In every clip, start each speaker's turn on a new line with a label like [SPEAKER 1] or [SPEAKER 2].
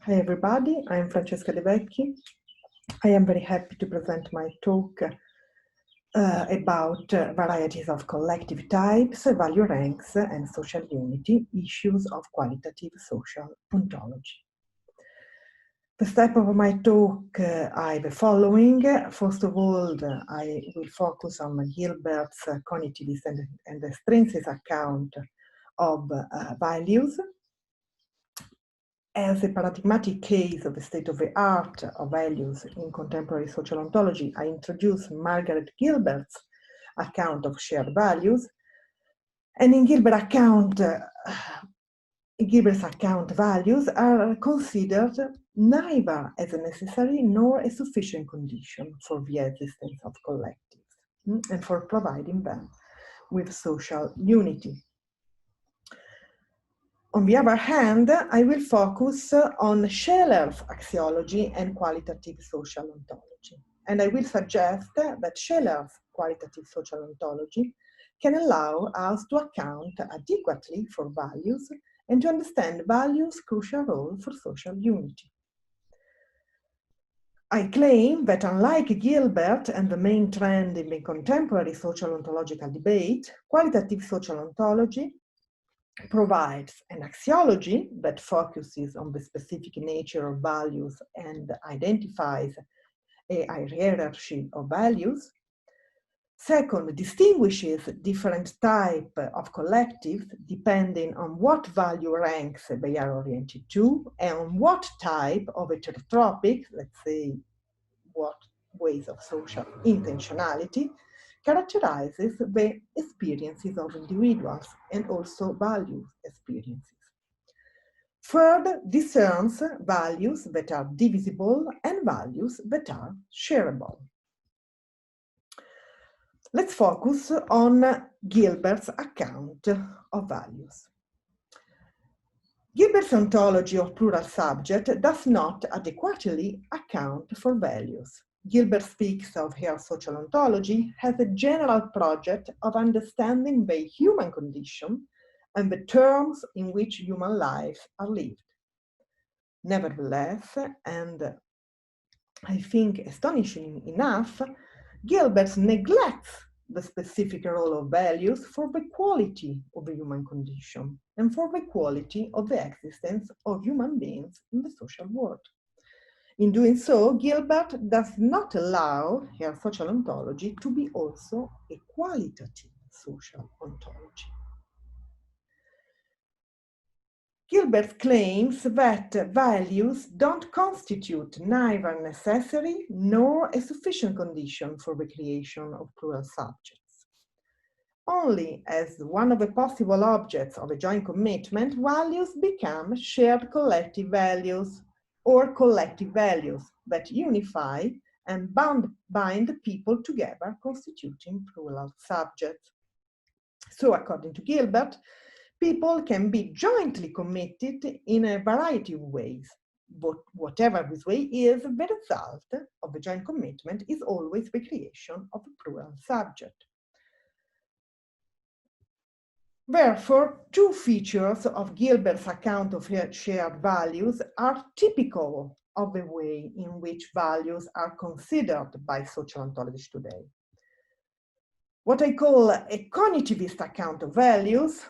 [SPEAKER 1] Hi everybody, I'm Francesca Vecchi. I am very happy to present my talk about varieties of collective types, value ranks, and social unity, issues of qualitative social ontology. The step of my talk are the following. First of all, I will focus on Gilbert's cognitivist and extrinsic account of values. As a paradigmatic case of the state-of-the-art of values in contemporary social ontology, I introduce Margaret Gilbert's account of shared values. And in Gilbert's account, values are considered neither as a necessary nor a sufficient condition for the existence of collectives and for providing them with social unity. On the other hand, I will focus on Scheler's axiology and qualitative social ontology. And I will suggest that Scheler's qualitative social ontology can allow us to account adequately for values and to understand values' crucial role for social unity. I claim that unlike Gilbert and the main trend in the contemporary social ontological debate, qualitative social ontology provides an axiology that focuses on the specific nature of values and identifies a hierarchy of values. Second, distinguishes different types of collectives depending on what value ranks they are oriented to and on what type of heterotropic, let's say, what ways of social intentionality, characterizes the experiences of individuals and also value experiences. Third, discerns values that are divisible and values that are shareable. Let's focus on Gilbert's account of values. Gilbert's ontology of plural subject does not adequately account for values. Gilbert speaks of her social ontology as a general project of understanding the human condition and the terms in which human lives are lived. Nevertheless, and I think astonishing enough, Gilbert neglects the specific role of values for the quality of the human condition and for the quality of the existence of human beings in the social world. In doing so, Gilbert does not allow her social ontology to be also a qualitative social ontology. Gilbert claims that values don't constitute neither a necessary nor a sufficient condition for the creation of plural subjects. Only as one of the possible objects of a joint commitment, values become shared collective values or collective values that unify and bind people together, constituting plural subjects. So, according to Gilbert, people can be jointly committed in a variety of ways. But whatever this way is, the result of the joint commitment is always the creation of a plural subject. Therefore, two features of Gilbert's account of shared values are typical of the way in which values are considered by social ontologists today. What I call a cognitivist account of values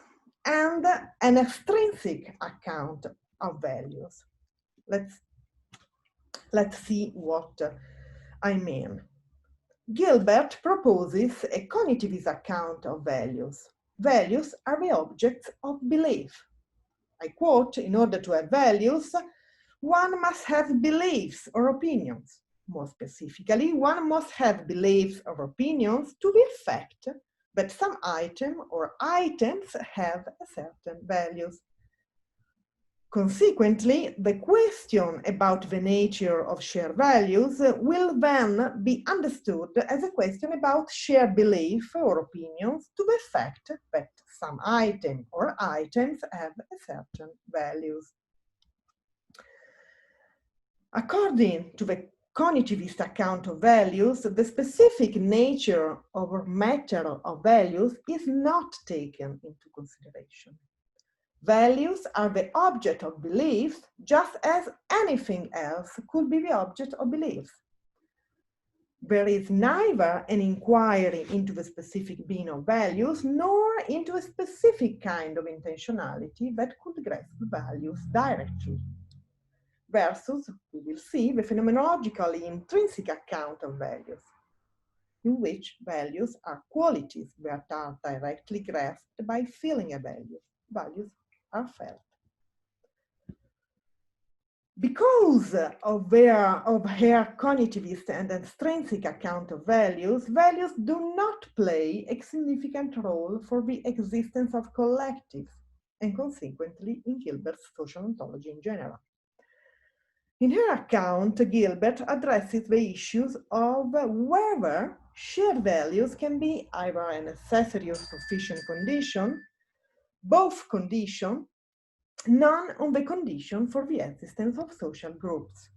[SPEAKER 1] and an extrinsic account of values. Let's see what I mean. Gilbert proposes a cognitivist account of values. Values are the objects of belief. I quote, in order to have values, one must have beliefs or opinions. More specifically, one must have beliefs or opinions to the effect that some item or items have a certain values. Consequently, the question about the nature of shared values will then be understood as a question about shared belief or opinions to the effect that some item or items have a certain values. According to the cognitivist account of values, the specific nature or matter of values is not taken into consideration. Values are the object of beliefs, just as anything else could be the object of beliefs. There is neither an inquiry into the specific being of values, nor into a specific kind of intentionality that could grasp values directly. Versus, we will see, the phenomenologically intrinsic account of values, in which values are qualities that are directly grasped by feeling a value. Values are felt. Because of her cognitivist and extrinsic account of values, values do not play a significant role for the existence of collectives, and consequently in Gilbert's social ontology in general. In her account, Gilbert addresses the issues of whether shared values can be either a necessary or sufficient condition, both condition, none of the condition for the existence of social groups.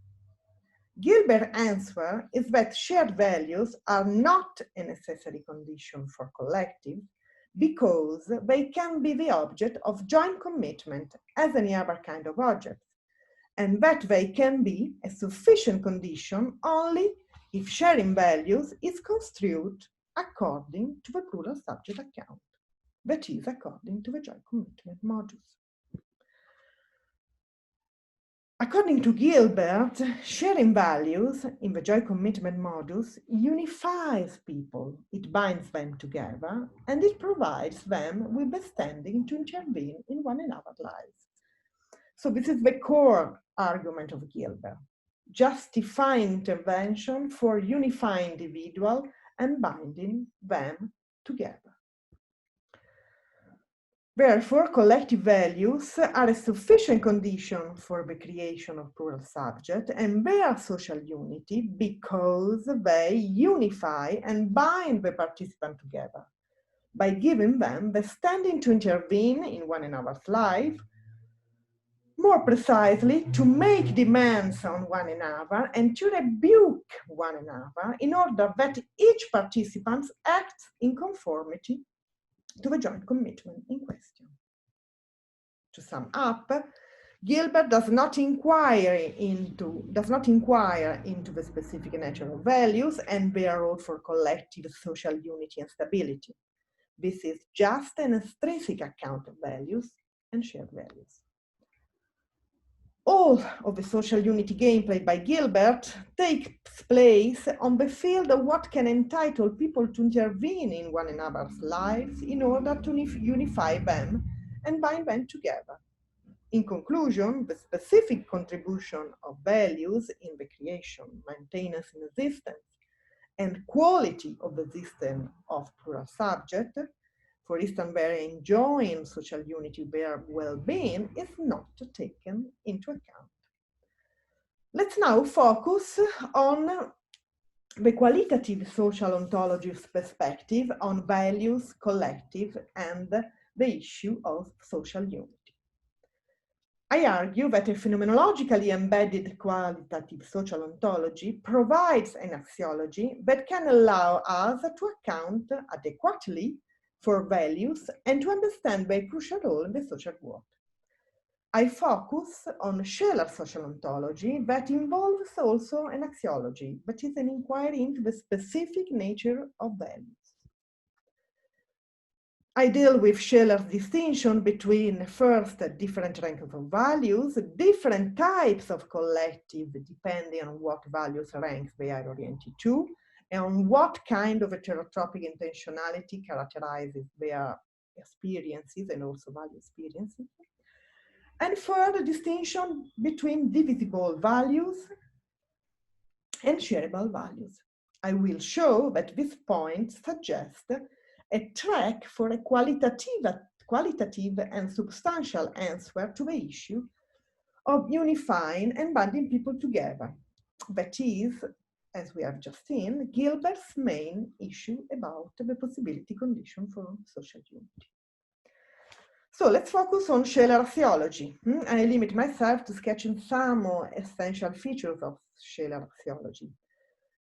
[SPEAKER 1] Gilbert's answer is that shared values are not a necessary condition for collectives because they can be the object of joint commitment as any other kind of object, and that they can be a sufficient condition only if sharing values is construed according to the plural subject account, that is, according to the joint commitment modus. According to Gilbert, sharing values in the joint commitment modus unifies people, it binds them together, and it provides them with the standing to intervene in one another's lives. So this is the core argument of Gilbert, justifying intervention for unifying individuals and binding them together. Therefore, collective values are a sufficient condition for the creation of plural subject and their social unity because they unify and bind the participants together by giving them the standing to intervene in one another's life, more precisely, to make demands on one another and to rebuke one another in order that each participant acts in conformity to the joint commitment in question. To sum up, Gilbert does not inquire into the specific nature of values and their role for collective social unity and stability. This is just an extrinsic account of values and shared values. All of the social unity game played by Gilbert takes place on the field of what can entitle people to intervene in one another's lives in order to unify them and bind them together. In conclusion, the specific contribution of values in the creation, maintenance and existence, and quality of the system of plural subject, for instance, their enjoying social unity, their well-being, is not taken into account. Let's now focus on the qualitative social ontologist perspective on values, collective, and the issue of social unity. I argue that a phenomenologically embedded qualitative social ontology provides an axiology that can allow us to account adequately for values and to understand their crucial role in the social world. I focus on Scheler's social ontology that involves also an axiology, that is an inquiry into the specific nature of values. I deal with Scheler's distinction between, first, different ranks of values, different types of collective depending on what values ranks they are oriented to, and on what kind of heterotropic intentionality characterizes their experiences and also value experiences. And further distinction between divisible values and shareable values. I will show that this point suggests a track for a qualitative and substantial answer to the issue of unifying and binding people together. That is, as we have just seen, Gilbert's main issue about the possibility condition for social unity. So let's focus on Scheler axiology. I limit myself to sketching some more essential features of Scheler axiology.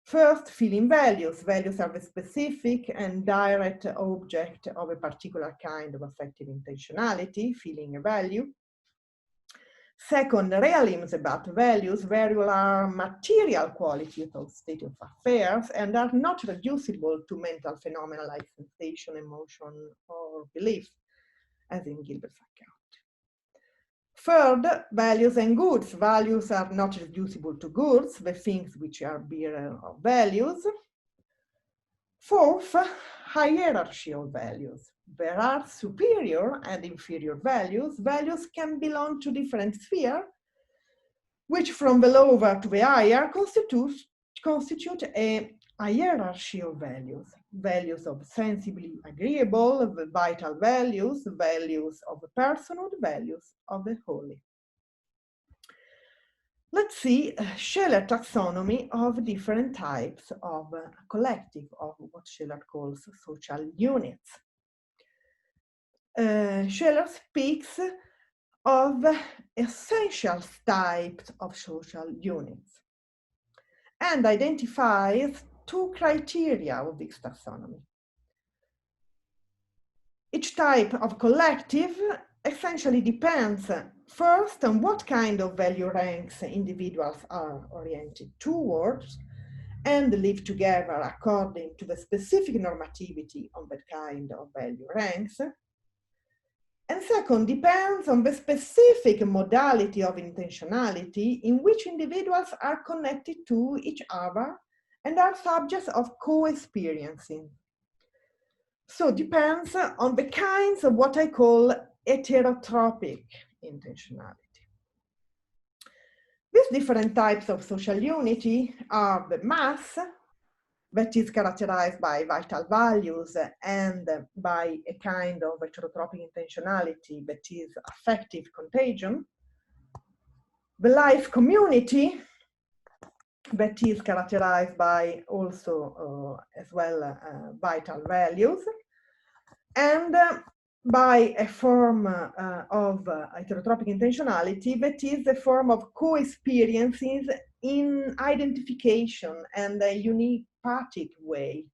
[SPEAKER 1] First, feeling values. Values are the specific and direct object of a particular kind of affective intentionality, feeling a value. Second, realisms about values. Values are material qualities of state of affairs and are not reducible to mental phenomena like sensation, emotion, or belief, as in Gilbert's account. Third, values and goods. Values are not reducible to goods, the things which are bearer of values. Fourth, hierarchy of values. There are superior and inferior values. Values can belong to different spheres, which from the lower to the higher constitute a hierarchy of values. Values of sensibly agreeable, the vital values, values of the personhood, values of the holy. Let's see Scheler taxonomy of different types of collective, of what Scheler calls social units. Scheler speaks of essential types of social units and identifies two criteria of this taxonomy. Each type of collective essentially depends first on what kind of value ranks individuals are oriented towards and live together according to the specific normativity of that kind of value ranks. And second, depends on the specific modality of intentionality in which individuals are connected to each other and are subjects of co-experiencing. So depends on the kinds of what I call heterotropic intentionality. These different types of social unity are the mass, that is characterized by vital values and by a kind of heterotropic intentionality that is affective contagion. The life community, that is characterized by also as well vital values, and by a form of heterotropic intentionality that is a form of co-experiences in identification and a unipathic way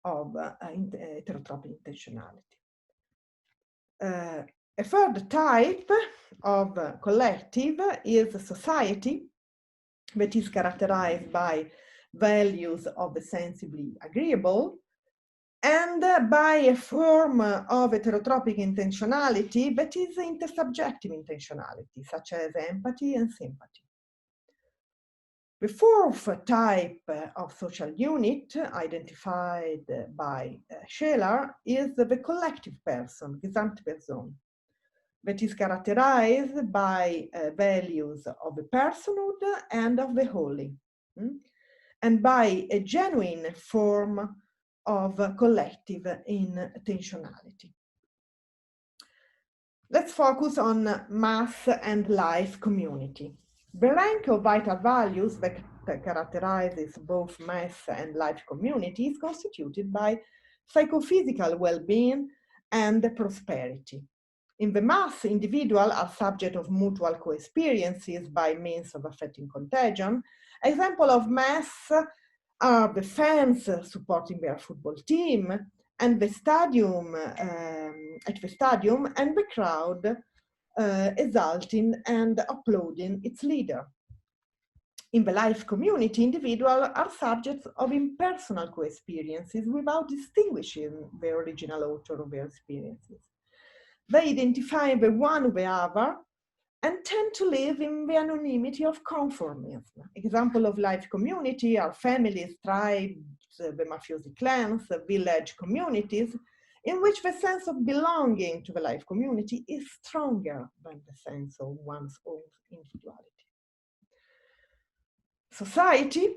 [SPEAKER 1] of heterotropic intentionality. A third type of collective is society, that is characterized by values of the sensibly agreeable and by a form of heterotropic intentionality that is intersubjective intentionality, such as empathy and sympathy. The fourth type of social unit identified by Scheler is the collective person, Gesamtperson, that is characterized by values of the personhood and of the holy, and by a genuine form of collective intentionality. Let's focus on mass and life community. The rank of vital values that characterizes both mass and life community is constituted by psychophysical well-being and prosperity. In the mass, individuals are subject of mutual co-experiences by means of affecting contagion. Example of mass are the fans supporting their football team and the stadium, at the stadium, and the crowd exulting and applauding its leader. In the life community, individuals are subjects of impersonal co-experiences without distinguishing the original author of their experiences. They identify the one with the other and tend to live in the anonymity of conformism. Example of life community are families, tribes, the mafiosi clans, village communities, in which the sense of belonging to the life community is stronger than the sense of one's own individuality. Society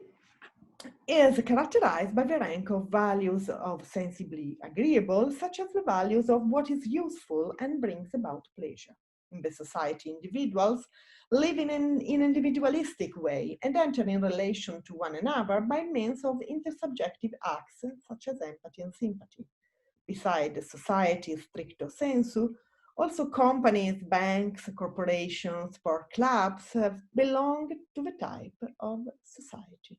[SPEAKER 1] is characterized by the rank of values of sensibly agreeable, such as the values of what is useful and brings about pleasure. In the society, individuals live in an individualistic way and enter in relation to one another by means of intersubjective acts such as empathy and sympathy. Besides society stricto sensu, also companies, banks, corporations, sport clubs belong to the type of society.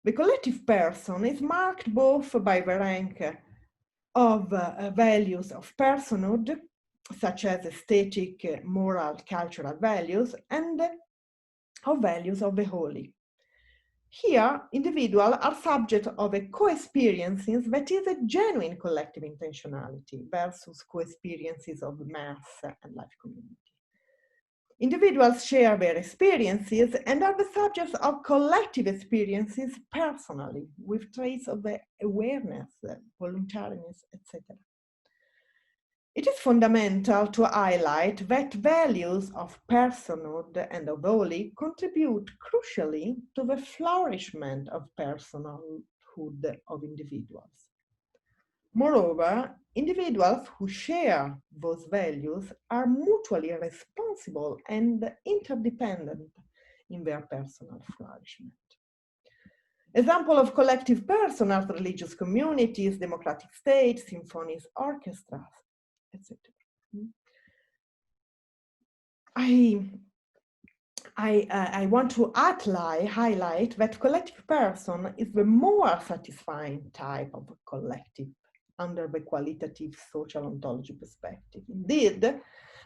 [SPEAKER 1] The collective person is marked both by the rank of values of personhood, such as aesthetic, moral, cultural values, and of values of the holy. Here, individuals are subject of a co-experiences that is a genuine collective intentionality versus co-experiences of mass and life community. Individuals share their experiences and are the subjects of collective experiences personally, with traits of the awareness, voluntariness, etc. It is fundamental to highlight that values of personhood and of holy contribute crucially to the flourishment of personhood of individuals. Moreover, individuals who share those values are mutually responsible and interdependent in their personal flourishment. Example of collective person are religious communities, democratic states, symphonies, orchestras, etc. I want to highlight that collective person is the more satisfying type of collective under the qualitative social ontology perspective. Indeed,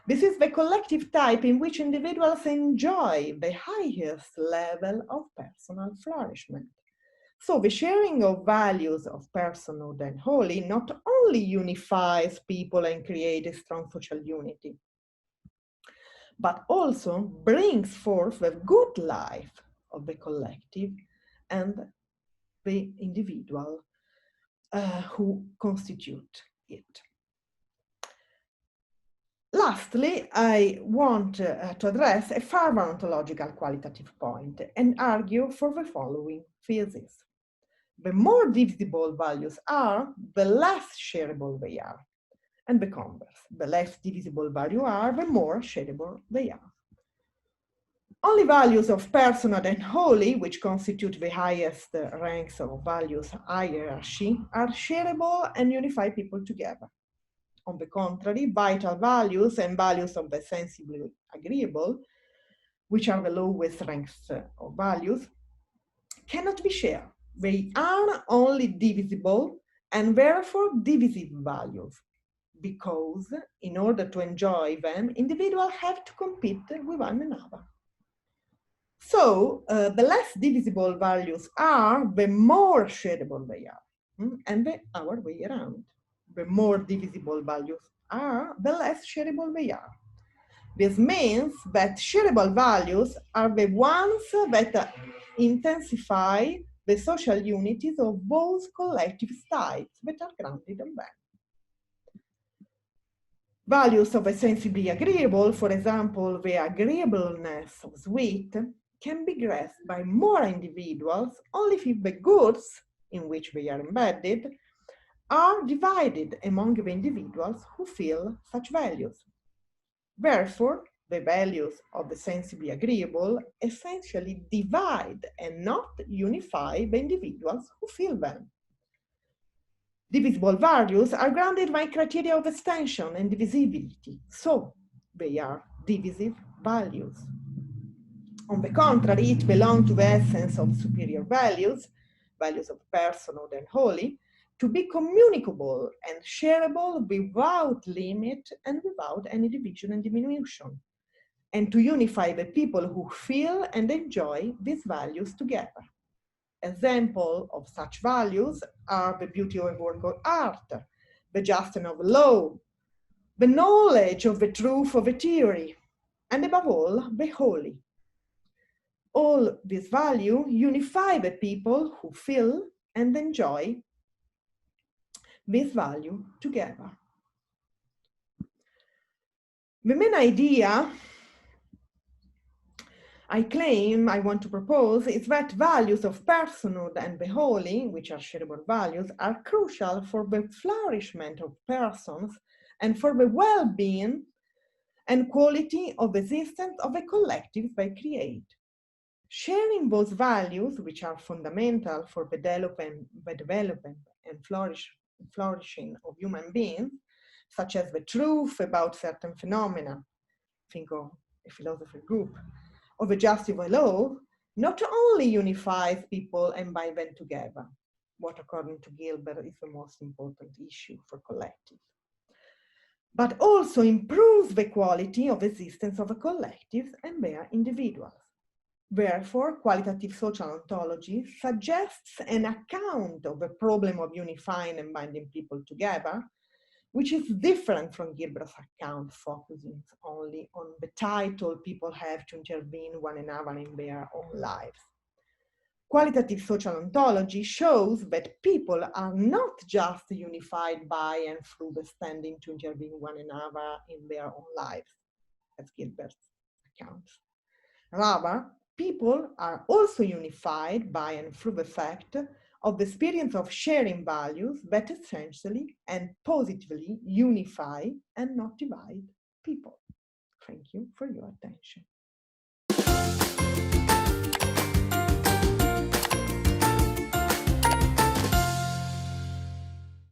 [SPEAKER 1] this is the collective type in which individuals enjoy the highest level of personal flourishment. So the sharing of values of personhood and holy not only unifies people and creates a strong social unity, but also brings forth the good life of the collective and the individual who constitute it. Lastly, I want to address a further ontological qualitative point and argue for the following thesis. The more divisible values are, the less shareable they are. And the converse, the less divisible values are, the more shareable they are. Only values of personhood and holy, which constitute the highest ranks of values hierarchy, are shareable and unify people together. On the contrary, vital values and values of the sensibly agreeable, which are the lowest ranks of values, cannot be shared. They are only divisible and therefore divisive values, because in order to enjoy them, individuals have to compete with one another. So the less divisible values are, the more shareable they are, and the other way around. The more divisible values are, the less shareable they are. This means that shareable values are the ones that intensify the social unities of those collective types that are grounded on them. Values of a sensibly agreeable, for example, the agreeableness of sweet, can be grasped by more individuals only if the goods in which they are embedded are divided among the individuals who feel such values. Therefore, the values of the sensibly agreeable essentially divide and not unify the individuals who feel them. Divisible values are grounded by criteria of extension and divisibility, so they are divisive values. On the contrary, it belongs to the essence of superior values, values of personhood and holy, to be communicable and shareable without limit and without any division and diminution, and to unify the people who feel and enjoy these values together. Examples of such values are the beauty of a work of art, the justice of law, the knowledge of the truth of a theory, and above all, the holy. All these values unify the people who feel and enjoy this value together. The main idea I want to propose is that values of personhood and the holy, which are shareable values, are crucial for the flourishment of persons and for the well-being and quality of existence of the collective they create. Sharing those values, which are fundamental for the development and flourishing of human beings, such as the truth about certain phenomena, think of a philosopher group, or the justice of the law, not only unifies people and binds them together, what according to Gilbert is the most important issue for collective, but also improves the quality of existence of a collective and their individuals. Therefore, qualitative social ontology suggests an account of the problem of unifying and binding people together, which is different from Gilbert's account, focusing only on the title people have to intervene one another in their own lives. Qualitative social ontology shows that people are not just unified by and through the standing to intervene one another in their own lives, as Gilbert's accounts. Rather, people are also unified by and through the fact of the experience of sharing values that essentially and positively unify and not divide people. Thank you for your attention.